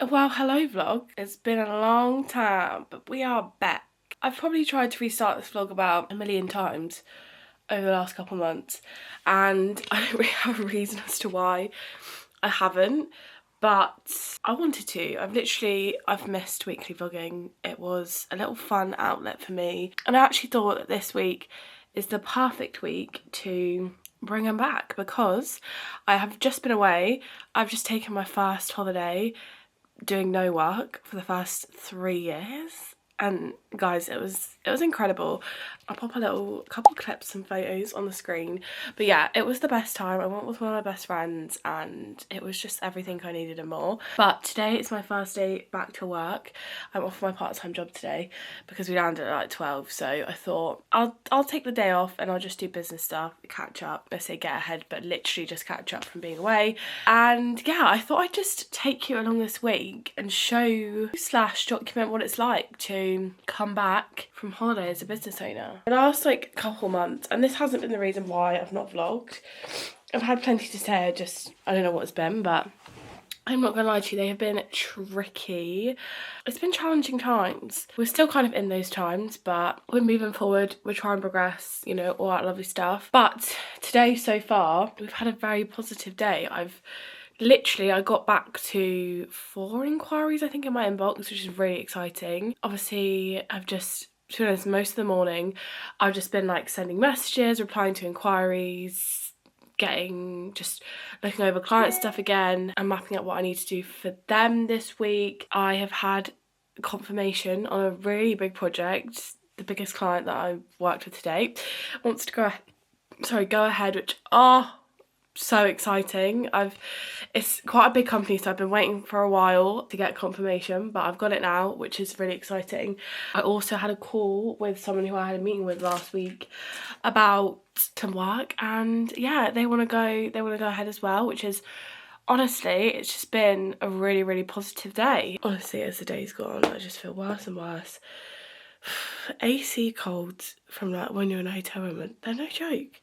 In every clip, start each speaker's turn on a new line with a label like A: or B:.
A: Well, hello vlog. It's been a long time, but we are back. I've probably tried to restart this vlog about a million times over the last couple of months, and I don't really have a reason as to why I haven't, but I wanted to. I've missed weekly vlogging. It was a little fun outlet for me, and I actually thought that this week is the perfect week to bring them back because I have just been away. I've just taken my first holiday doing no work for the first 3 years, and guys, it was incredible. I'll pop a couple clips and photos on the screen, but yeah, it was the best time. I went with one of my best friends and it was just everything I needed and more. But today it's my first day back to work. I'm off my part-time job today because we landed at like 12, so I thought I'll take the day off and I'll just do business stuff, catch up. I say get ahead, but literally just catch up from being away. And yeah, I thought I'd just take you along this week and show / document what it's like to come back from holiday as a business owner. The last couple months, and this hasn't been the reason why I've not vlogged. I've had plenty to say, I don't know what it's been, but I'm not gonna lie to you, they have been tricky. It's been challenging times. We're still kind of in those times, but we're moving forward. We're trying to progress, you know, all that lovely stuff. But today so far, we've had a very positive day. I got back to 4 inquiries, I think, in my inbox, which is really exciting. Obviously, to be honest, most of the morning, I've just been like sending messages, replying to inquiries, just looking over client stuff again and mapping out what I need to do for them this week. I have had confirmation on a really big project. The biggest client that I've worked with to date wants to go ahead, which so exciting. It's quite a big company, so I've been waiting for a while to get confirmation, but I've got it now, which is really exciting. I also had a call with someone who I had a meeting with last week about some work, and yeah, they want to go ahead as well, which is, honestly, it's just been a really, really positive day. Honestly, as the day's gone, I just feel worse and worse. AC colds from like when you're in a hotel room, they're no joke.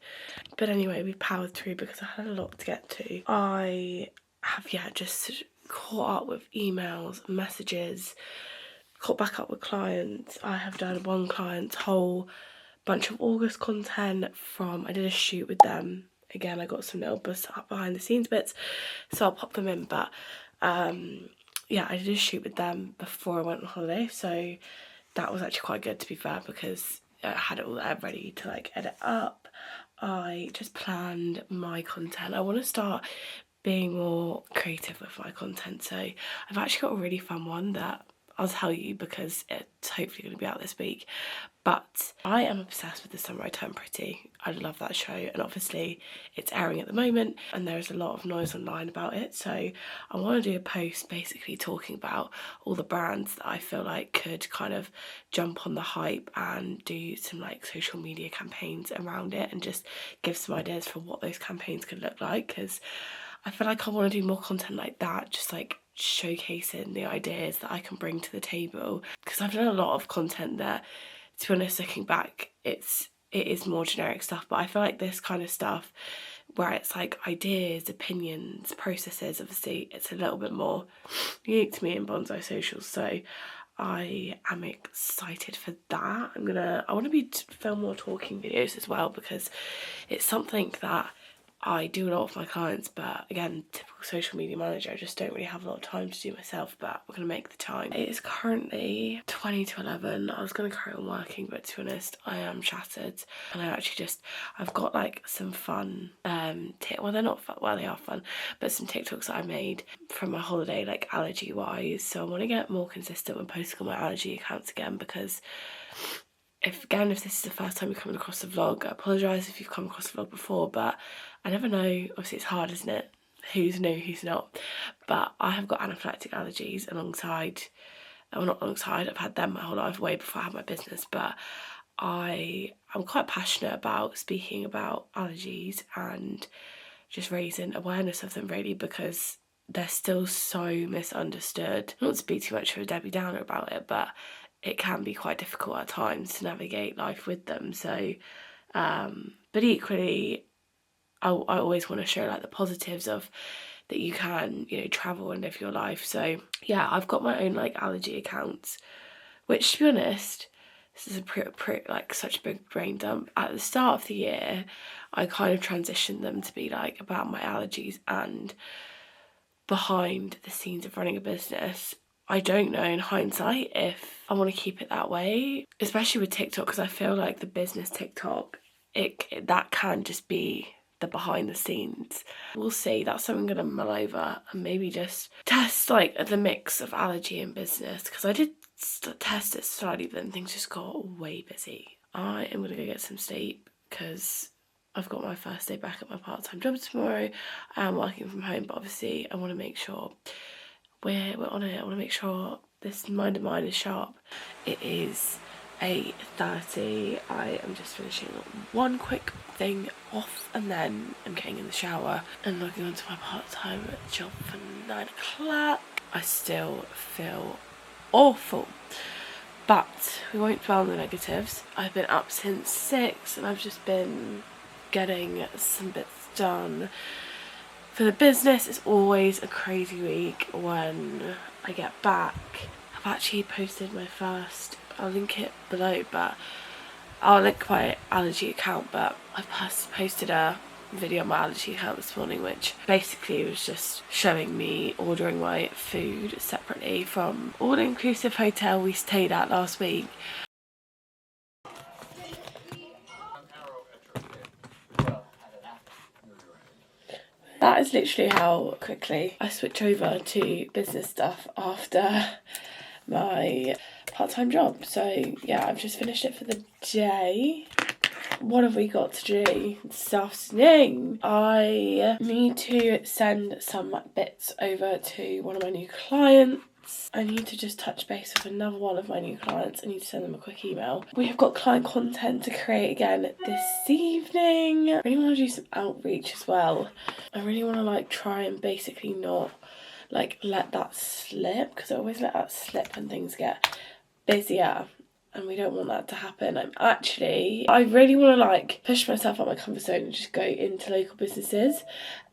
A: But anyway, we powered through because I had a lot to get to. I have, just caught up with emails, messages, caught back up with clients. I have done one client's whole bunch of August content I did a shoot with them. Again, I got some little behind the scenes bits, so I'll pop them in. But yeah, I did a shoot with them before I went on holiday, so that was actually quite good, to be fair, because I had it all there ready to like edit up. I just planned my content. I want to start being more creative with my content, so I've actually got a really fun one that I'll tell you because it's hopefully going to be out this week. But I am obsessed with The Summer I Turned Pretty. I love that show, and obviously it's airing at the moment and there's a lot of noise online about it, so I want to do a post basically talking about all the brands that I feel like could kind of jump on the hype and do some like social media campaigns around it and just give some ideas for what those campaigns could look like, because I feel like I want to do more content like that, just like showcasing the ideas that I can bring to the table, because I've done a lot of content that, to be honest, looking back, it is more generic stuff, but I feel like this kind of stuff where it's like ideas, opinions, processes, obviously it's a little bit more unique to me in Bonsai Socials, so I am excited for that. I want to film more talking videos as well, because it's something that I do a lot with my clients, but again, typical social media manager, I just don't really have a lot of time to do myself, but we're going to make the time. It is currently 20 to 11. I was going to carry on working, but to be honest, I am shattered, and I've got like some fun, well, they're not fun, well, they are fun, but some TikToks that I made from my holiday, like allergy wise, so I want to get more consistent with posting on my allergy accounts again, because if this is the first time you're coming across the vlog, I apologise if you've come across the vlog before, but I never know, obviously it's hard, isn't it, who's new, who's not, but I have got anaphylactic allergies I've had them my whole life, way before I had my business, but I'm quite passionate about speaking about allergies and just raising awareness of them, really, because they're still so misunderstood. Not to be too much of a Debbie Downer about it, but it can be quite difficult at times to navigate life with them, so but equally I always want to show like the positives of that you can, you know, travel and live your life. So yeah, I've got my own like allergy accounts, which to be honest, this is a pretty like such a big brain dump. At the start of the year, I kind of transitioned them to be like about my allergies and behind the scenes of running a business. I don't know in hindsight if I want to keep it that way, especially with TikTok, because I feel like the business TikTok, that can just be the behind the scenes. We'll see. That's something I'm going to mull over and maybe just test like the mix of allergy and business, because I did test it slightly, but then things just got way busy. I am going to go get some sleep because I've got my first day back at my part-time job tomorrow. I am working from home, but obviously I want to make sure we're on it. I want to make sure this mind of mine is sharp. It is 8:30. I am just finishing one quick thing off and then I'm getting in the shower and logging onto my part-time job for 9 o'clock. I still feel awful, but we won't dwell on the negatives. I've been up since 6 and I've just been getting some bits done. For the business, it's always a crazy week when I get back. I've actually posted my first, I'll link it below, but I'll link my allergy account, but I've posted a video on my allergy account this morning, which basically was just showing me ordering my food separately from all inclusive hotel we stayed at last week. That is literally how quickly I switch over to business stuff after my part-time job. So yeah, I've just finished it for the day. What have we got to do this afternoon? I need to send some bits over to one of my new clients. I need to just touch base with another one of my new clients. I need to send them a quick email. We have got client content to create again this evening. I really want to do some outreach as well. I really want to like try and basically not like let that slip, because I always let that slip when things get busier. And we don't want that to happen. I really want to like push myself out my comfort zone and just go into local businesses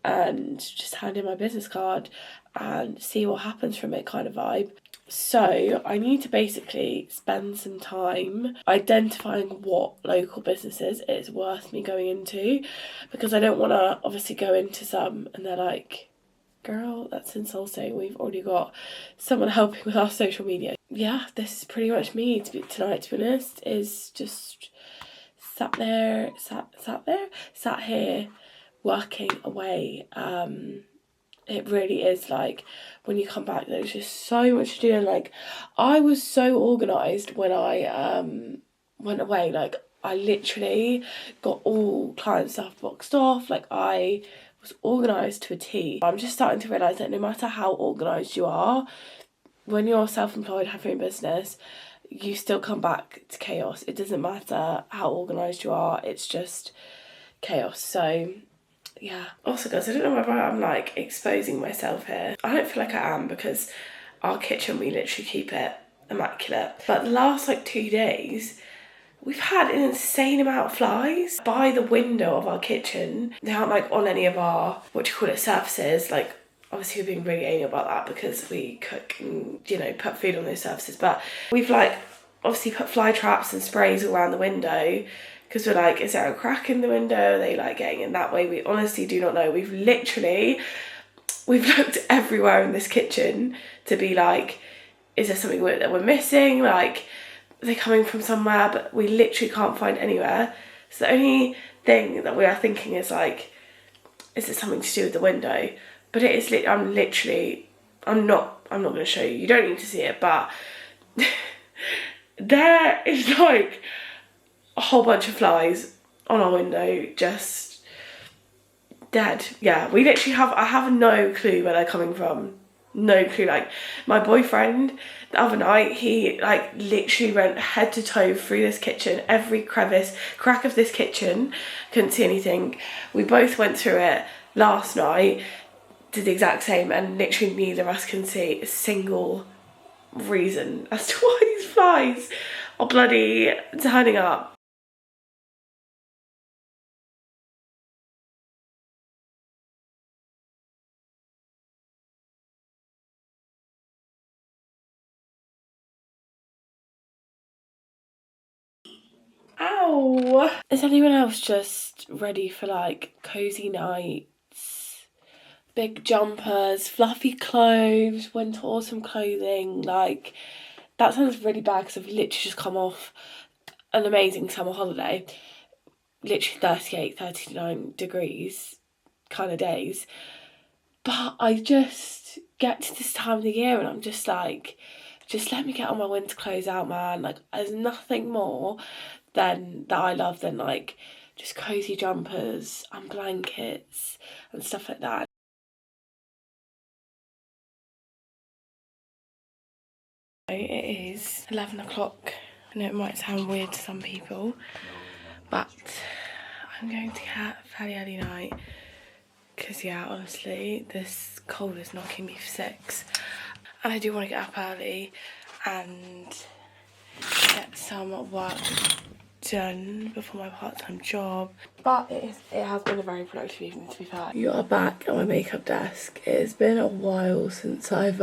A: and just hand in my business card and see what happens from it kind of vibe. So I need to basically spend some time identifying what local businesses it's worth me going into, because I don't want to obviously go into some and they're like, girl, that's insulting. We've already got someone helping with our social media. Yeah, this is pretty much me tonight, to be honest, is just sat here working away. It really is like when you come back, there's just so much to do. And like, I was so organised when I went away. Like, I literally got all client stuff boxed off. Like, I was organised to a T. I'm just starting to realise that no matter how organised you are, when you're self-employed, have your own business, you still come back to chaos. It doesn't matter how organised you are, it's just chaos. So yeah. Also guys, I don't know whether I'm like exposing myself here. I don't feel like I am, because our kitchen, we literally keep it immaculate. But the last like 2 days, we've had an insane amount of flies by the window of our kitchen. They aren't like on any of our, surfaces. Like, obviously we're being really anal about that because we cook and, you know, put food on those surfaces. But we've like obviously put fly traps and sprays around the window, because we're like, is there a crack in the window? Are they like getting in that way? We honestly do not know. We've looked everywhere in this kitchen to be like, is there something that we're missing? Like, are they coming from somewhere? But we literally can't find anywhere. So the only thing that we are thinking is like, is it something to do with the window? But it is I'm not going to show you. You don't need to see it, but there is like a whole bunch of flies on our window, just dead. Yeah, I have no clue where they're coming from. No clue. Like, my boyfriend the other night, he like literally went head to toe through this kitchen, every crevice, crack of this kitchen, couldn't see anything. We both went through it last night, did the exact same, and literally neither of us can see a single reason as to why these flies are bloody turning up. Ow! Is anyone else just ready for like cozy nights, big jumpers, fluffy clothes, winter autumn clothing? Like, that sounds really bad because I've literally just come off an amazing summer holiday, literally 38, 39 degrees kind of days. But I just get to this time of the year and I'm just like, just let me get all my winter clothes out, man. Like, there's nothing more than that I love than like just cozy jumpers and blankets and stuff like that. It is 11 o'clock. I know it might sound weird to some people, but I'm going to get a fairly early night because, yeah, honestly, this cold is knocking me for 6. And I do want to get up early and get some work done before my part-time job. But it has been a very productive evening, to be fair. You are back at my makeup desk. It's been a while since I've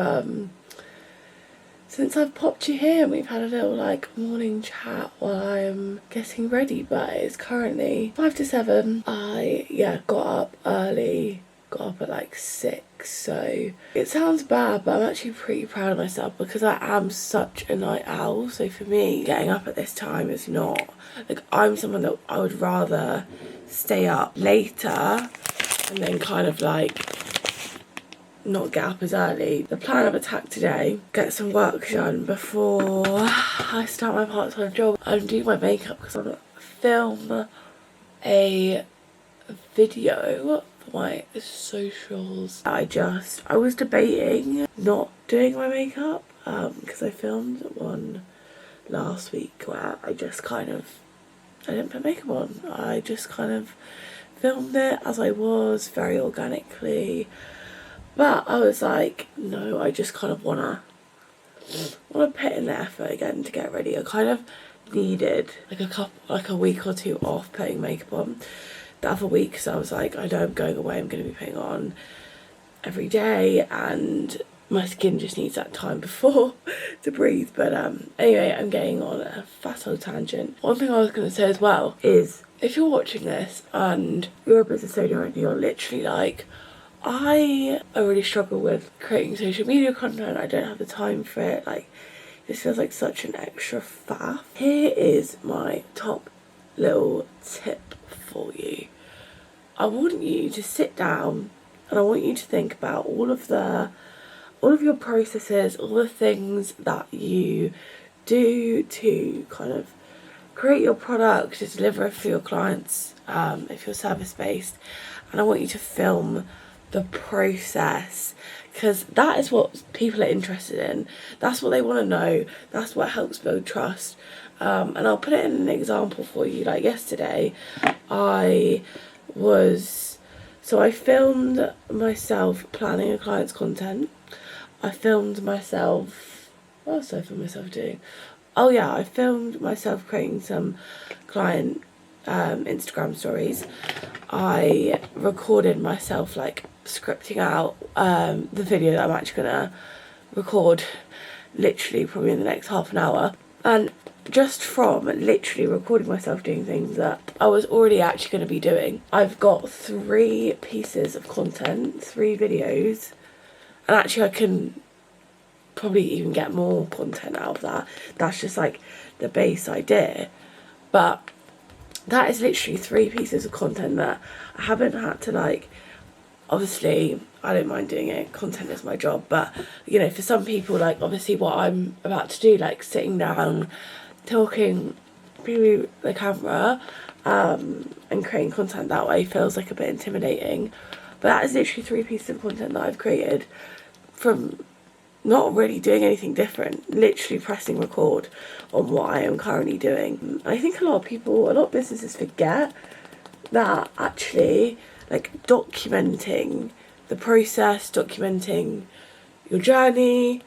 A: popped you here and we've had a little like morning chat while I'm getting ready, but it's currently 5 to 7. I got up early, got up at like 6, so it sounds bad but I'm actually pretty proud of myself because I am such a night owl. So for me, getting up at this time is not like, I'm someone that I would rather stay up later and then kind of like not get up as early. The plan of attack today, get some work done before I start my part-time job and do my makeup because I'm gonna film a video for my socials. I was debating not doing my makeup because I filmed one last week where I didn't put makeup on. I just kind of filmed it as I was, very organically. But I was like, no, I just kind of wanna put in the effort again to get ready. I kind of needed like a week or two off putting makeup on. The other week, so I was like, I know I'm going away, I'm going to be putting on every day and my skin just needs that time before to breathe. But anyway, I'm getting on a fat old tangent. One thing I was going to say as well is, if you're watching this and you're a business owner and you're literally like, I really struggle with creating social media content, I don't have the time for it, like this feels like such an extra faff. Here is my top little tip for you. I want you to sit down and I want you to think about all of your processes, all the things that you do to kind of create your product, to deliver it for your clients, if you're service based, and I want you to film the process because that is what people are interested in. That's what they want to know. That's what helps build trust. And I'll put it in an example for you. Like yesterday, I filmed myself planning a client's content. I filmed myself, what else did I film myself doing? Oh yeah, I filmed myself creating some client Instagram stories. I recorded myself like scripting out the video that I'm actually gonna record literally probably in the next half an hour. And just from literally recording myself doing things that I was already actually going to be doing, I've got 3 pieces of content, 3 videos, and actually I can probably even get more content out of that. That's just like the base idea, but that is literally 3 pieces of content that I haven't had to like, obviously I don't mind doing it, content is my job, but you know, for some people, like obviously what I'm about to do, like sitting down, talking through the camera and creating content that way feels like a bit intimidating. But that is literally 3 pieces of content that I've created from not really doing anything different, literally pressing record on what I am currently doing. I think a lot of businesses forget that actually like documenting the process, documenting your journey,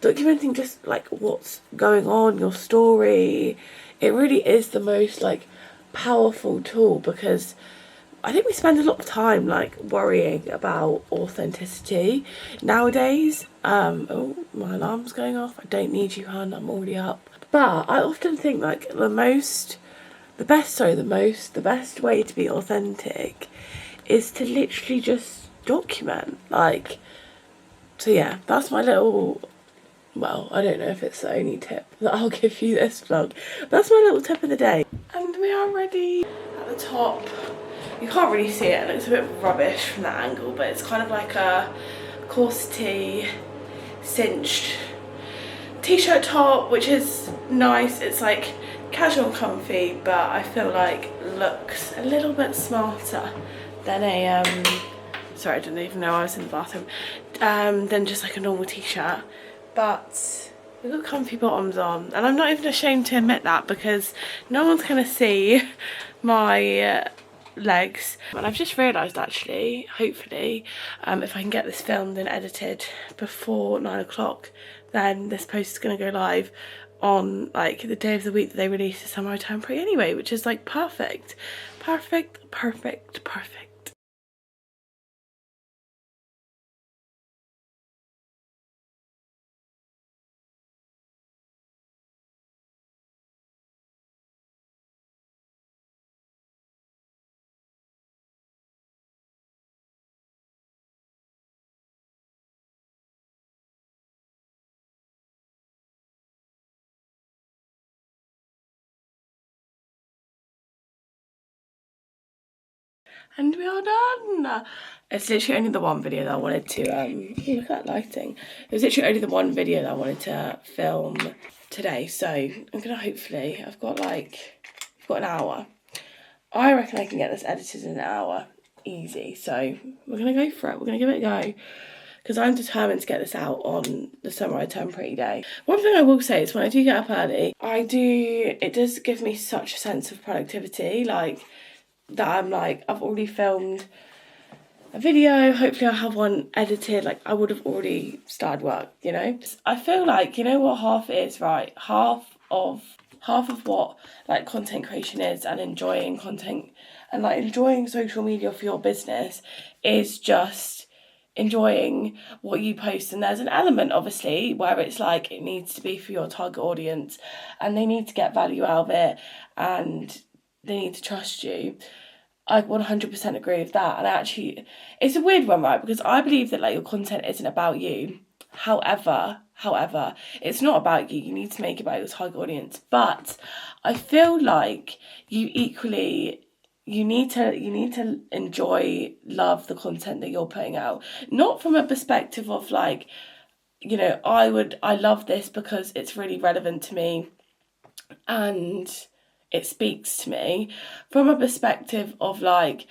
A: documenting just like what's going on, your story, it really is the most like powerful tool, because I think we spend a lot of time like worrying about authenticity nowadays. Oh, my alarm's going off. I don't need you, hun, I'm already up. But I often think like the most the best way to be authentic is to literally just document. Like, so yeah, that's my little, well, I don't know if it's the only tip that I'll give you this vlog. That's my little tip of the day. And we are ready. At the top, you can't really see it, it looks a bit rubbish from that angle, but it's kind of like a corsety cinched t-shirt top, which is nice. It's like casual and comfy, but I feel like looks a little bit smarter than a sorry, I didn't even know I was in the bathroom, than just like a normal t-shirt. But we've got comfy bottoms on, and I'm not even ashamed to admit that, because no one's gonna see my legs. And I've just realised, actually, hopefully, if I can get this filmed and edited before 9 o'clock, then this post is going to go live on like the day of the week that they release the Summer Return Pre anyway, which is like perfect. Perfect, perfect, perfect. And we are done. It's literally only the one video that I wanted to look at that lighting. It was literally only the one video that I wanted to film today, so I'm gonna hopefully, I've got an hour. I reckon I can get this edited in an hour, easy. So we're gonna go for it. We're gonna give it a go, because I'm determined to get this out on the Summer I Turn Pretty day. One thing I will say is, when I do get up early, it does give me such a sense of productivity, like that I'm like, I've already filmed a video, hopefully I'll have one edited, like I would have already started work, you know? I feel like, you know what half is, right? Half of what like content creation is, and enjoying content and like enjoying social media for your business, is just enjoying what you post. And there's an element, obviously, where it's like it needs to be for your target audience, and they need to get value out of it, and they need to trust you. I 100% agree with that. And actually, it's a weird one, right? Because I believe that like your content isn't about you. However, it's not about you. You need to make it about your target audience. But I feel like you need to love the content that you're putting out. Not from a perspective of like, you know, I love this because it's really relevant to me and it speaks to me, from a perspective of like,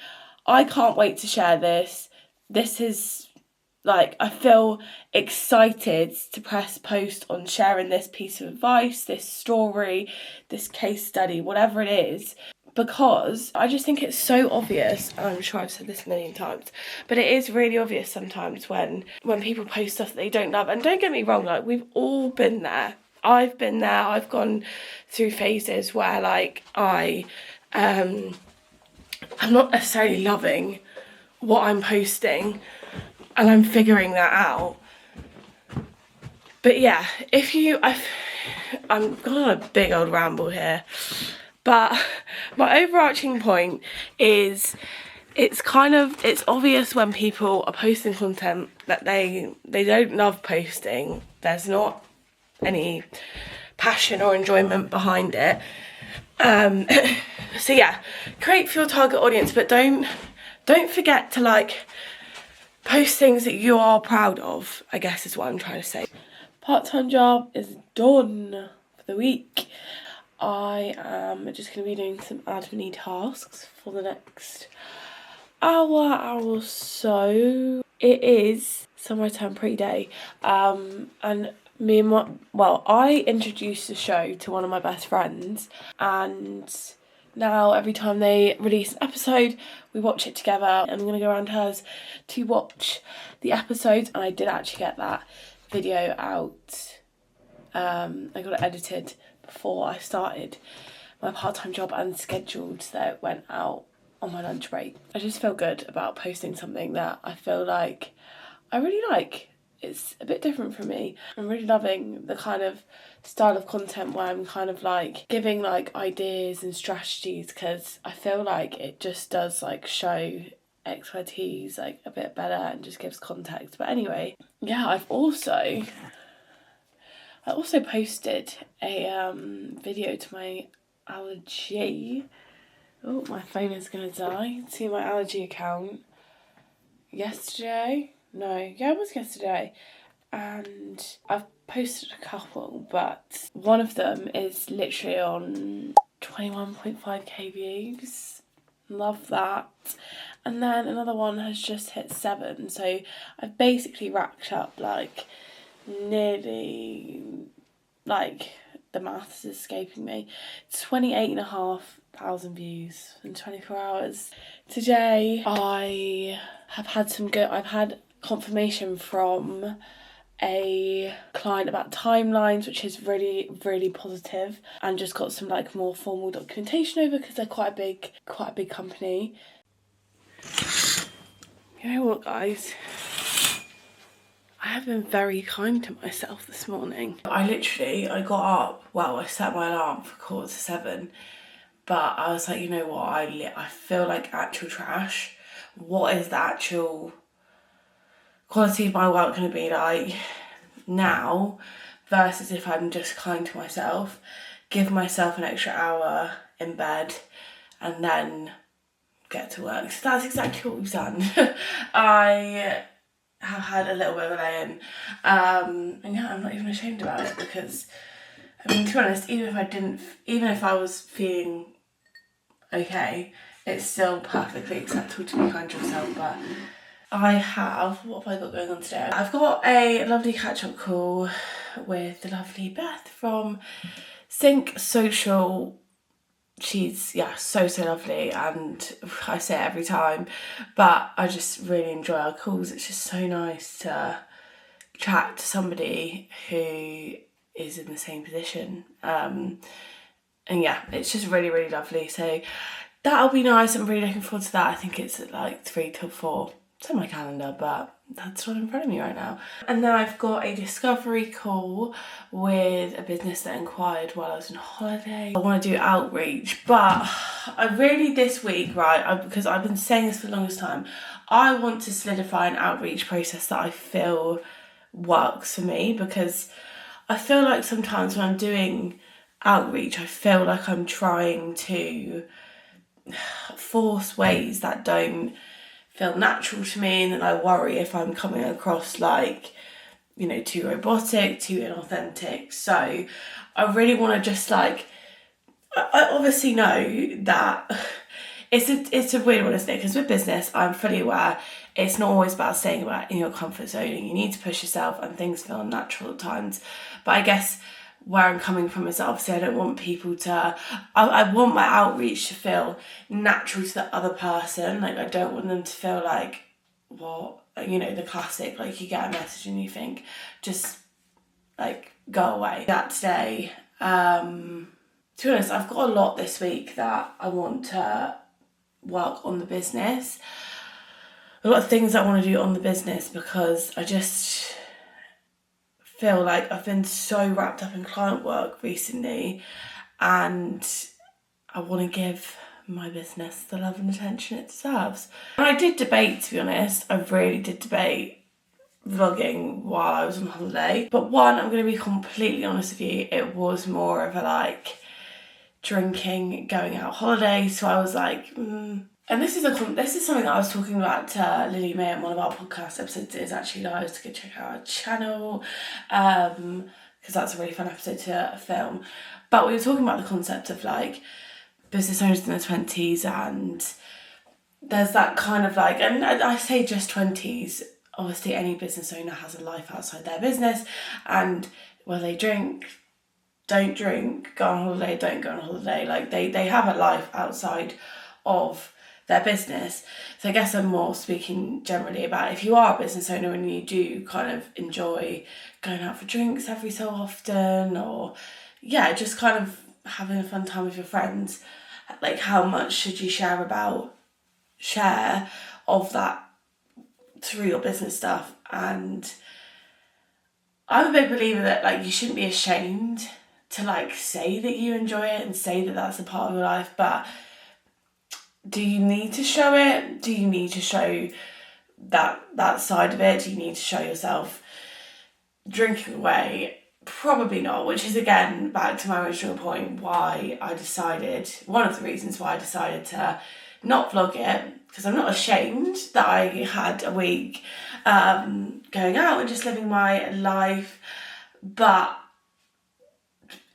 A: I can't wait to share this. This is like, I feel excited to press post on sharing this piece of advice, this story, this case study, whatever it is, because I just think it's so obvious. I'm sure I've said this a million times, but it is really obvious sometimes when people post stuff that they don't love. And don't get me wrong, like we've all been there. I've been there. I've gone through phases where like I'm not necessarily loving what I'm posting, and I'm figuring that out. But yeah, I'm going on a big old ramble here, but my overarching point is, it's obvious when people are posting content that they don't love posting. There's not any passion or enjoyment behind it. So yeah, create for your target audience, but don't forget to like post things that you are proud of, I guess is what I'm trying to say. Part-time job is done for the week. I am just going to be doing some admin tasks for the next hour or so. It is Summer Return Pre day, and I introduced the show to one of my best friends, and now every time they release an episode, we watch it together. And I'm going to go around hers to watch the episodes, and I did actually get that video out. I got it edited before I started my part-time job and scheduled so that it went out on my lunch break. I just feel good about posting something that I feel like I really like. it's a bit different for me. I'm really loving the kind of style of content where I'm kind of like giving like ideas and strategies, because I feel like it just does like show expertise like a bit better and just gives context. But anyway, yeah, I also posted a video to my allergy. Oh, my phone is gonna die. To my allergy account yesterday. No, yeah, it was yesterday. And I've posted a couple, but one of them is literally on 21.5k views. Love that. And then another one has just hit 7. So I've basically racked up like nearly, like, the maths is escaping me, 28,500 views in 24 hours. Today I've had confirmation from a client about timelines, which is really, really positive, and just got some like more formal documentation over, because they're quite a big company. You know what, guys? I have been very kind to myself this morning. I got up, well, I set my alarm for 6:45, but I was like, you know what, I feel like actual trash. What is the actual quality of my work going to be like now versus if I'm just kind to myself? Give myself an extra hour in bed and then get to work. So that's exactly what we've done. I have had a little bit of a lay-in, and yeah, I'm not even ashamed about it, because I mean, to be honest, even if I was feeling okay, it's still perfectly acceptable to be kind to yourself. But what have I got going on today? I've got a lovely catch-up call with the lovely Beth from Sync Social. She's, yeah, so lovely, and I say it every time, but I just really enjoy our calls. It's just so nice to chat to somebody who is in the same position, and yeah, it's just really, really lovely. So that'll be nice. I'm really looking forward to that. I think it's at like 3 till 4. It's on my calendar, but that's not in front of me right now. And then I've got a discovery call with a business that inquired while I was on holiday. I want to do outreach, but I really, this week, right, because I've been saying this for the longest time, I want to solidify an outreach process that I feel works for me, because I feel like sometimes when I'm doing outreach, I feel like I'm trying to force ways that don't feel natural to me, and then I worry if I'm coming across like, you know, too robotic, too inauthentic. So I really want to just like, I obviously know that it's a weird one, isn't it? Because with business, I'm fully aware it's not always about staying in your comfort zone, and you need to push yourself, and things feel unnatural at times. But I guess where I'm coming from is that obviously I don't want people to, I want my outreach to feel natural to the other person. Like, I don't want them to feel like, what, you know, the classic, like you get a message and you think, just like go away. That today, to be honest, I've got a lot this week that I want to work on the business. A lot of things I want to do on the business, because I just feel like I've been so wrapped up in client work recently, and I want to give my business the love and attention it deserves. And I did debate, to be honest, I really did debate vlogging while I was on holiday. But one, I'm going to be completely honest with you, it was more of a like drinking, going out holiday. So I was like, And this is something that I was talking about to Lily May in one of our podcast episodes. It is actually guys to go check out our channel, because that's a really fun episode to film. But we were talking about the concept of like business owners in their 20s, and there's that kind of like, and I say just 20s, obviously any business owner has a life outside their business, and whether they drink, don't drink, go on holiday, don't go on holiday, like they have a life outside of their business. So I guess I'm more speaking generally about if you are a business owner and you do kind of enjoy going out for drinks every so often, or yeah, just kind of having a fun time with your friends, like how much should you share of that through your business stuff? And I'm a big believer that like you shouldn't be ashamed to like say that you enjoy it and say that that's a part of your life, but do you need to show it? Do you need to show that side of it? Do you need to show yourself drinking away? Probably not, which is again back to my original point why I decided, one of the reasons why I decided to not vlog it, because I'm not ashamed that I had a week going out and just living my life, but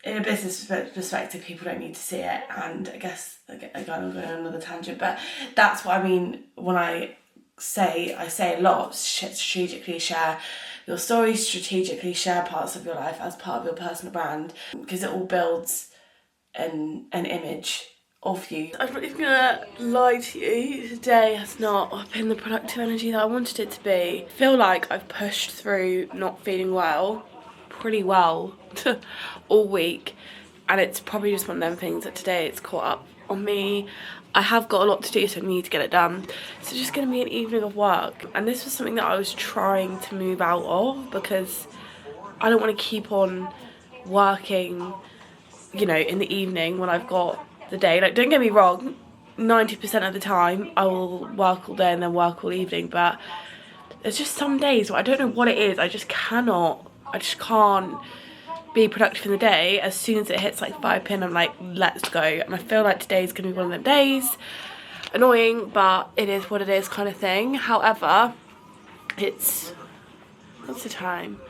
A: in a business perspective, people don't need to see it. And I guess, again, I'm going on another tangent, but that's what I mean when I say a lot, strategically share your stories, strategically share parts of your life as part of your personal brand, because it all builds an image of you. I'm not even gonna lie to you, today has not been the productive energy that I wanted it to be. I feel like I've pushed through not feeling well pretty well all week, and it's probably just one of them things that today it's caught up on me. I have got a lot to do, so I need to get it done. So it's just going to be an evening of work, and this was something that I was trying to move out of because I don't want to keep on working, you know, in the evening when I've got the day. Like, don't get me wrong, 90% of the time I will work all day and then work all evening, but there's just some days where I don't know what it is, I just can't be productive in the day. As soon as it hits like 5 p.m, I'm like, let's go. And I feel like today's gonna be one of them days. Annoying, but it is what it is kind of thing. However, it's, what's the time?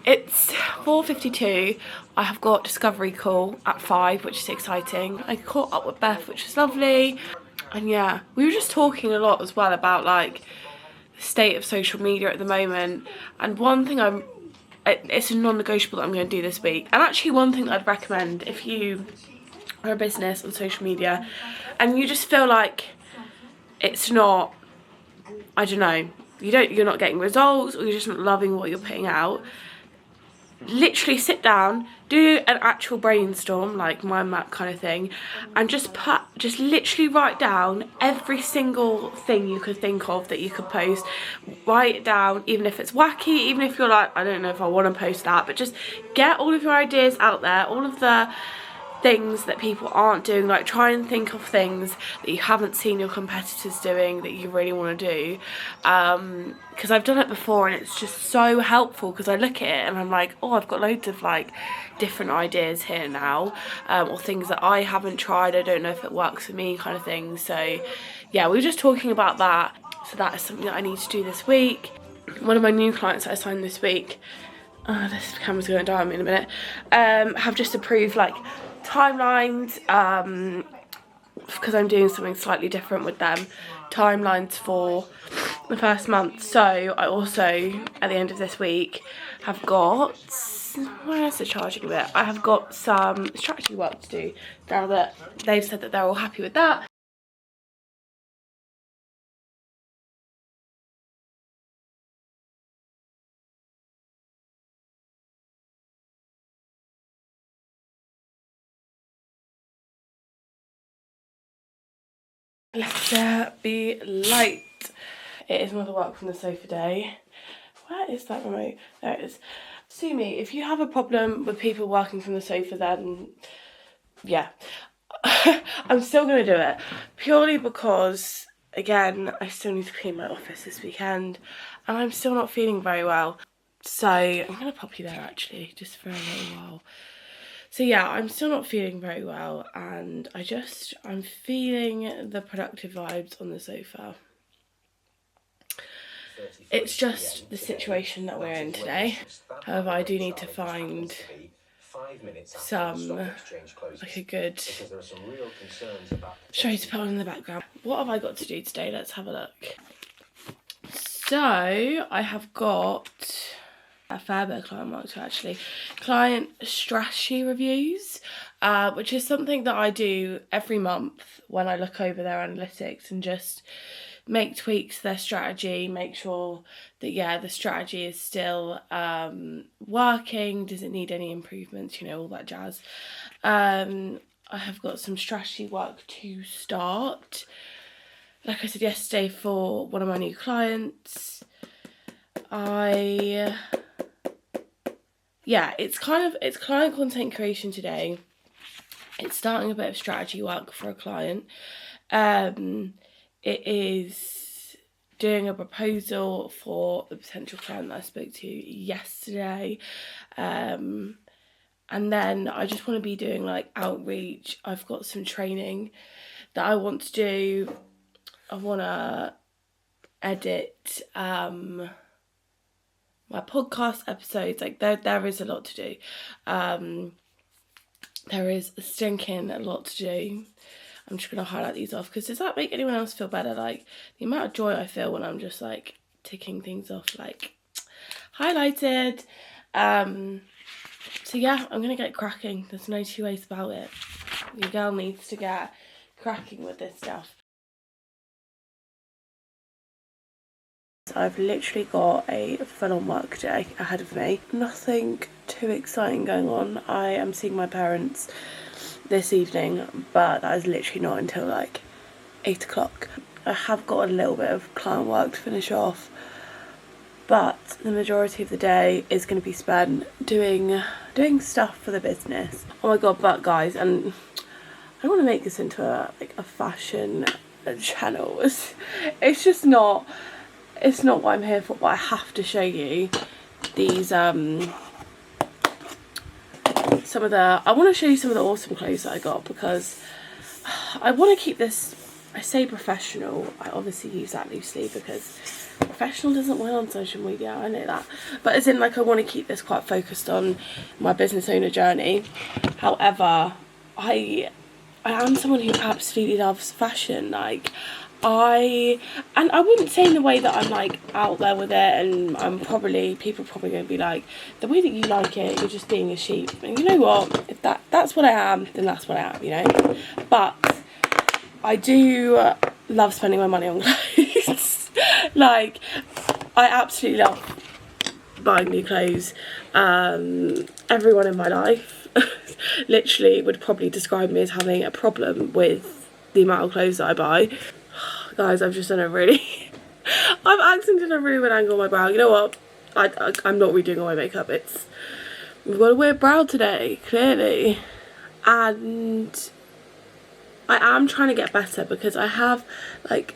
A: It's 4:52. I have got Discovery call at 5, which is exciting. I caught up with Beth, which is lovely. And yeah, we were just talking a lot as well about like the state of social media at the moment. And one thing it's a non-negotiable that I'm going to do this week. And actually one thing that I'd recommend if you are a business on social media and you just feel like it's not, I don't know, you're not getting results, or you're just not loving what you're putting out, literally sit down, do an actual brainstorm, like mind map kind of thing, and just literally write down every single thing you could think of that you could post. Write it down, even if it's wacky, even if you're like, I don't know if I want to post that, but just get all of your ideas out there, all of the things that people aren't doing. Like, try and think of things that you haven't seen your competitors doing that you really want to do, because I've done it before and it's just so helpful, because I look at it and I'm like, oh, I've got loads of like different ideas here now, or things that I haven't tried, I don't know if it works for me kind of thing. So yeah, we were just talking about that. So that is something that I need to do this week. One of my new clients that I signed this week, this camera's going to die on me in a minute, have just approved like timelines, because I'm doing something slightly different with them, timelines for the first month. So I also, at the end of this week, have got, where's the charging bit? I have got some strategy work to do now that they've said that they're all happy with that. Let's be light. It is another work from the sofa day. Where is that remote? There it is. Sue me, if you have a problem with people working from the sofa, then yeah. I'm still going to do it. Purely because, again, I still need to clean my office this weekend. And I'm still not feeling very well. So I'm going to pop you there actually, just for a little while. So yeah, I'm still not feeling very well, and I'm feeling the productive vibes on the sofa. It's just the situation that we're in today. However, I do need to find some, like a good show to put on in the background. What have I got to do today? Let's have a look. So I have got a fair bit of client work actually. Client strategy reviews, which is something that I do every month when I look over their analytics and just make tweaks to their strategy, make sure that, yeah, the strategy is still working, does it need any improvements, you know, all that jazz. I have got some strategy work to start, like I said yesterday, for one of my new clients. I yeah, it's client content creation today. It's starting a bit of strategy work for a client. It is doing a proposal for the potential client that I spoke to yesterday. And then I just want to be doing like outreach. I've got some training that I want to do. I want to edit my podcast episodes. Like there is a lot to do. There is a stinking lot to do. I'm just going to highlight these off because does that make anyone else feel better? Like the amount of joy I feel when I'm just like ticking things off, like highlighted. So yeah, I'm going to get cracking. There's no two ways about it. Your girl needs to get cracking with this stuff. I've literally got a full-on work day ahead of me. Nothing too exciting going on. I am seeing my parents this evening, but that is literally not until like 8 o'clock. I have got a little bit of client work to finish off, but the majority of the day is going to be spent doing stuff for the business. Oh my god, but guys, and I don't want to make this into a fashion channel. It's just not. It's not what I'm here for, but I have to show you these, I want to show you some of the awesome clothes that I got because I want to keep this, I say professional, I obviously use that loosely because professional doesn't win on social media, I know that, but as in like I want to keep this quite focused on my business owner journey. However, I am someone who absolutely loves fashion. Like I wouldn't say in the way that I'm like out there with it, and people are probably going to be like, the way that you like it, you're just being a sheep. And you know what, if that's what I am, then that's what I am, you know. But I do love spending my money on clothes. Like I absolutely love buying new clothes. Everyone in my life literally would probably describe me as having a problem with the amount of clothes that I buy. Guys, I've just done a really I've accented a really weird angle on my brow. You know what, I'm not redoing all my makeup. We've got a weird brow today, clearly, and I am trying to get better because I have, like,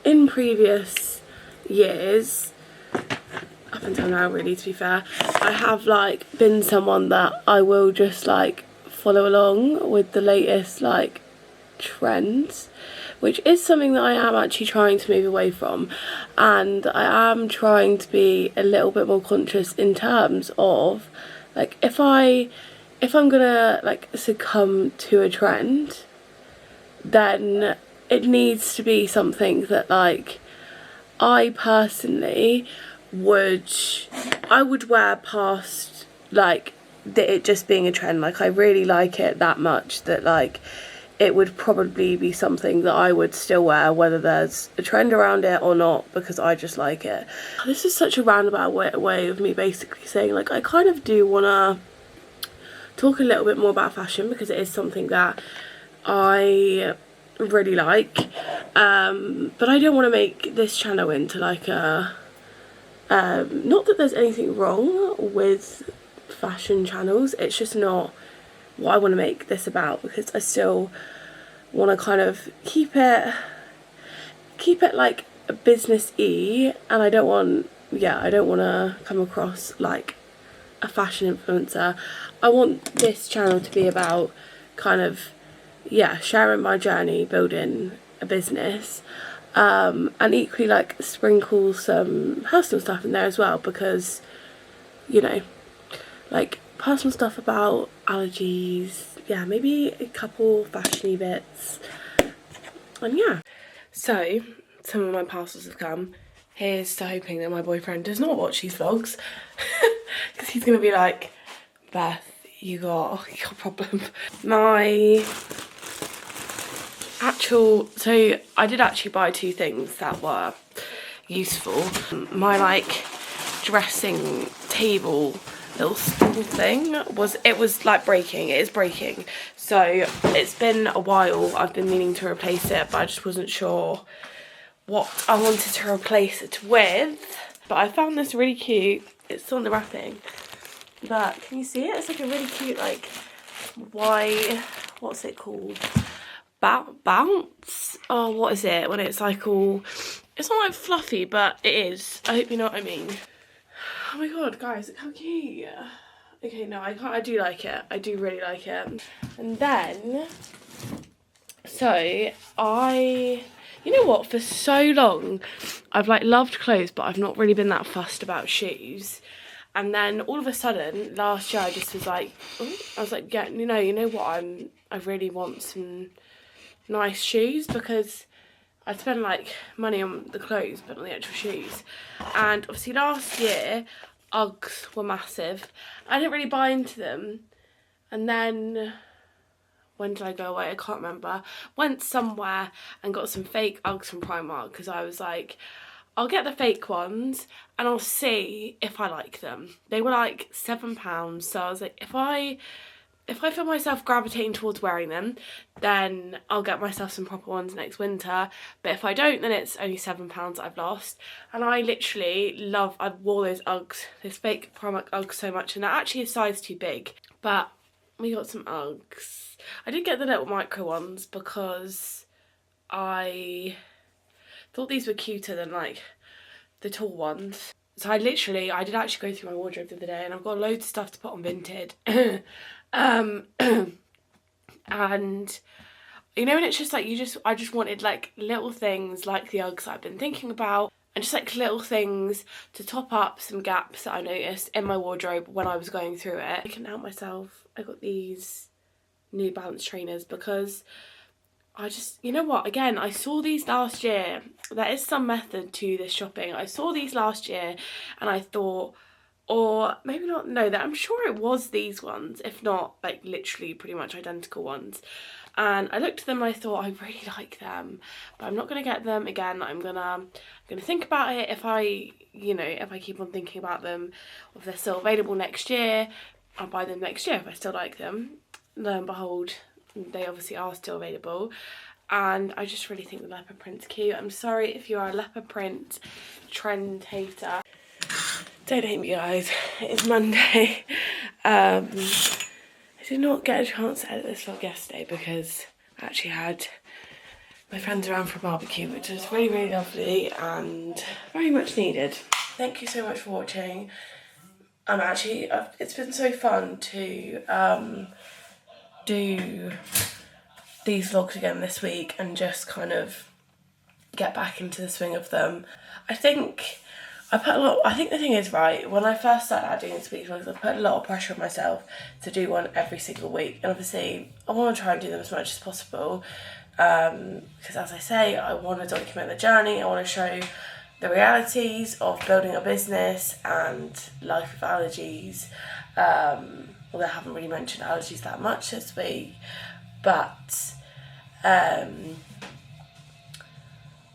A: in previous years, up until now really, to be fair, I have like been someone that I will just like follow along with the latest like trends, which is something that I am actually trying to move away from, and I am trying to be a little bit more conscious in terms of like if I'm gonna like succumb to a trend, then it needs to be something that like I personally would wear past like it just being a trend. Like I really like it that much that like it would probably be something that I would still wear whether there's a trend around it or not, because I just like it. This is such a roundabout way of me basically saying like I kind of do want to talk a little bit more about fashion because it is something that I really like, but I don't want to make this channel into like a not that there's anything wrong with fashion channels, it's just not what I want to make this about, because I still want to kind of keep it like a business-y, and I don't want to come across like a fashion influencer. I want this channel to be about kind of sharing my journey building a business, and equally like sprinkle some personal stuff in there as well, because you know, like personal stuff about allergies, maybe a couple fashiony bits, and so some of my parcels have come. Here's to hoping that my boyfriend does not watch these vlogs because he's gonna be like, Beth, you got a problem. So I did actually buy two things that were useful. My like dressing table little stool thing was like breaking. It is breaking. So it's been a while. I've been meaning to replace it, but I just wasn't sure what I wanted to replace it with. But I found this really cute. It's on the wrapping. But can you see it? It's like a really cute, like, white, what's it called? Bounce? Oh, what is it? When it's like all, it's not like fluffy, but it is. I hope you know what I mean. Oh my god, guys, look how cute. Okay, no, I can't, I do like it. I do really like it. And then, so you know what, for so long, I've like loved clothes, but I've not really been that fussed about shoes. And then all of a sudden, last year, I just was like, ooh, I was like, yeah, you know what, I really want some nice shoes, because I'd spend like money on the clothes but not the actual shoes. And obviously last year Uggs were massive. I didn't really buy into them, and then when did I go away? I can't remember. Went somewhere and got some fake Uggs from Primark, because I was like, I'll get the fake ones and I'll see if I like them. They were like £7, so I was like, if I feel myself gravitating towards wearing them, then I'll get myself some proper ones next winter. But if I don't, then it's only £7 I've lost. And I literally love, I wore those Uggs, those fake Primark Uggs so much, and they're actually a size too big. But we got some Uggs. I did get the little micro ones because I thought these were cuter than like the tall ones. So I did actually go through my wardrobe the other day, and I've got loads of stuff to put on Vinted. And you know, and it's just like I just wanted like little things like the Uggs that I've been thinking about, and just like little things to top up some gaps that I noticed in my wardrobe when I was going through it. I can help myself. I got these New Balance trainers because I just, you know what, again, I saw these last year. There is some method to this shopping. I saw these last year and I thought, or maybe not, no, that I'm sure it was these ones, if not like literally pretty much identical ones. And I looked at them and I thought, I really like them, but I'm not gonna get them again. I'm gonna think about it. If I keep on thinking about them, or if they're still available next year, I'll buy them next year if I still like them. Lo and behold, they obviously are still available. And I just really think the leopard print's cute. I'm sorry if you are a leopard print trend hater. Don't hate me, guys. It's Monday. I did not get a chance to edit this vlog yesterday because I actually had my friends around for a barbecue, which was really, really lovely and very much needed. Thank you so much for watching. It's been so fun to do these vlogs again this week and just kind of get back into the swing of them. I think the thing is, right, when I first started out doing these week vlogs, I put a lot of pressure on myself to do one every single week, and obviously I want to try and do them as much as possible, because as I say, I want to document the journey. I want to show the realities of building a business and life with allergies. Although I haven't really mentioned allergies that much this week, but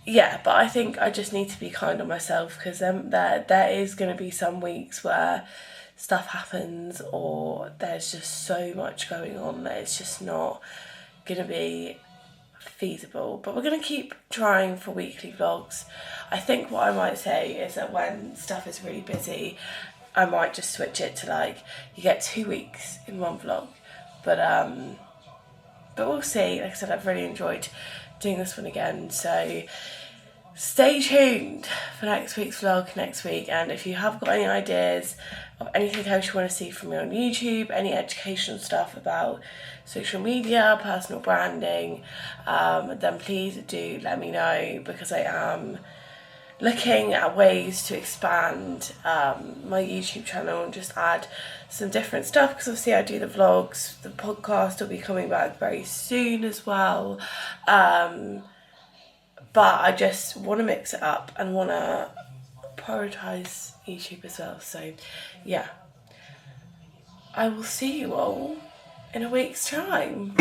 A: yeah, but I think I just need to be kind on myself, because there is going to be some weeks where stuff happens or there's just so much going on that it's just not going to be feasible. But we're going to keep trying for weekly vlogs. I think what I might say is that when stuff is really busy, I might just switch it to like, you get 2 weeks in one vlog. But we'll see. Like I said, I've really enjoyed doing this one again, so stay tuned for next week's vlog next week. And if you have got any ideas of anything else you want to see from me on YouTube, any educational stuff about social media, personal branding, then please do let me know, because I am looking at ways to expand my YouTube channel and just add some different stuff, because obviously I do the vlogs. The podcast will be coming back very soon as well, but I just want to mix it up and want to prioritise YouTube as well. So yeah, I will see you all in a week's time.